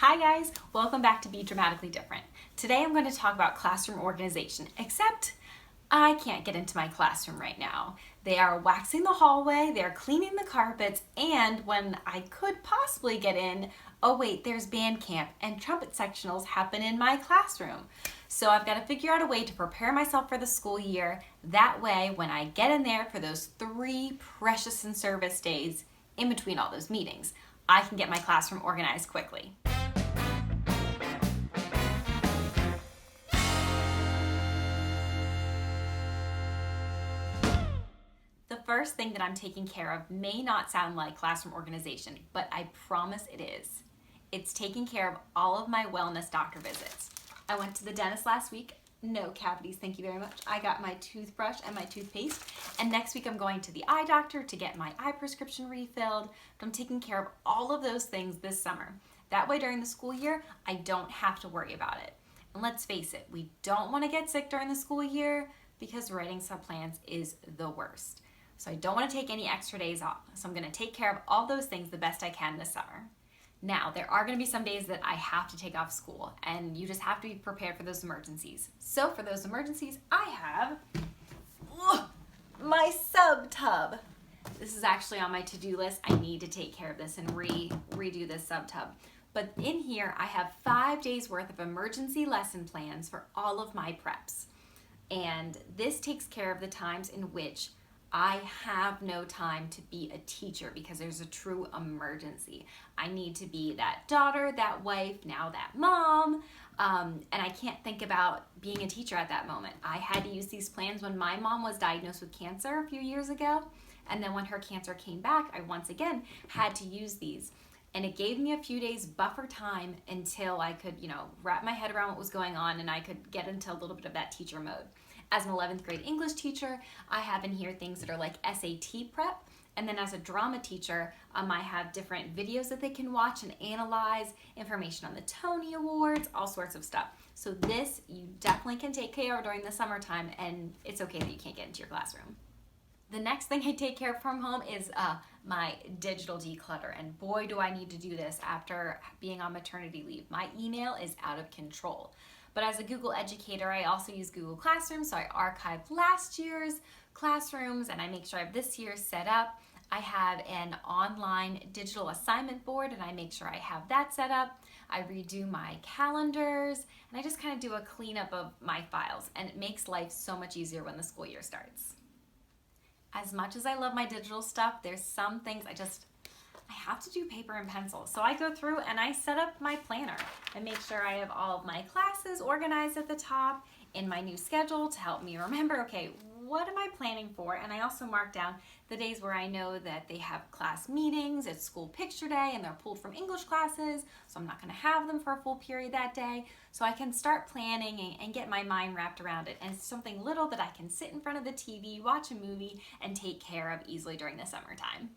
Hi guys, welcome back to Be Dramatically Different. Today I'm going to talk about classroom organization, except I can't get into my classroom right now. They are waxing the hallway, they're cleaning the carpets, and when I could possibly get in, oh wait, there's band camp and trumpet sectionals happen in my classroom. So I've got to figure out a way to prepare myself for the school year. That way, when I get in there for those 3 precious and service days in between all those meetings, I can get my classroom organized quickly. The first thing that I'm taking care of may not sound like classroom organization, but I promise it is. It's taking care of all of my wellness doctor visits. I went to the dentist last week. No cavities, thank you very much. I got my toothbrush and my toothpaste. And next week I'm going to the eye doctor to get my eye prescription refilled. I'm taking care of all of those things this summer. That way during the school year, I don't have to worry about it. And let's face it, we don't want to get sick during the school year because writing sub-plans is the worst. So I don't want to take any extra days off. So I'm going to take care of all those things the best I can this summer. Now, there are going to be some days that I have to take off school, and you just have to be prepared for those emergencies. So for those emergencies, I have my sub tub. This is actually on my to-do list. I need to take care of this and redo this sub tub. But in here, I have 5 days worth of emergency lesson plans for all of my preps. And this takes care of the times in which I have no time to be a teacher because there's a true emergency. I need to be that daughter, that wife, now that mom, and I can't think about being a teacher at that moment. I had to use these plans when my mom was diagnosed with cancer a few years ago, and then when her cancer came back, I once again had to use these. And it gave me a few days buffer time until I could, wrap my head around what was going on and I could get into a little bit of that teacher mode. As an 11th grade English teacher, I have in here things that are like SAT prep. And then as a drama teacher, I have different videos that they can watch and analyze, information on the Tony Awards, all sorts of stuff. So this you definitely can take care of during the summertime, and it's okay that you can't get into your classroom. The next thing I take care of from home is my digital declutter, and boy do I need to do this after being on maternity leave. My email is out of control. But as a Google educator, I also use Google Classroom, so I archive last year's classrooms and I make sure I have this year's set up. I have an online digital assignment board and I make sure I have that set up. I redo my calendars and I just kind of do a cleanup of my files, and it makes life so much easier when the school year starts. As much as I love my digital stuff, there's some things I have to do paper and pencil. So I go through and I set up my planner and make sure I have all of my classes organized at the top in my new schedule to help me remember, okay, what am I planning for? And I also mark down the days where I know that they have class meetings, it's school picture day, and they're pulled from English classes, so I'm not gonna have them for a full period that day. So I can start planning and get my mind wrapped around it. And it's something little that I can sit in front of the TV, watch a movie, and take care of easily during the summertime.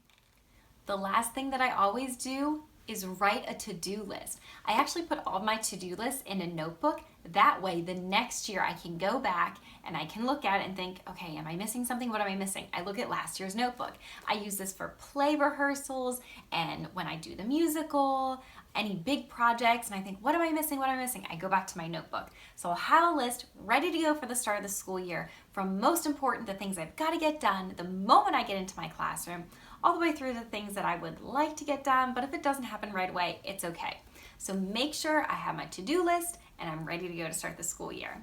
The last thing that I always do is write a to-do list. I actually put all my to-do lists in a notebook. That way, the next year I can go back and I can look at it and think, okay, am I missing something? What am I missing? I look at last year's notebook. I use this for play rehearsals and when I do the musical, any big projects, and I think, what am I missing? What am I missing? I go back to my notebook. So I'll have a list ready to go for the start of the school year, from most important, the things I've got to get done the moment I get into my classroom, all the way through the things that I would like to get done, but if it doesn't happen right away, it's okay. So make sure I have my to-do list and I'm ready to go to start the school year.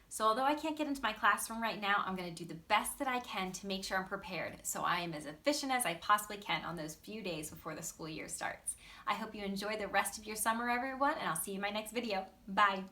So although I can't get into my classroom right now, I'm going to do the best that I can to make sure I'm prepared so I am as efficient as I possibly can on those few days before the school year starts. I hope you enjoy the rest of your summer, everyone, and I'll see you in my next video. Bye.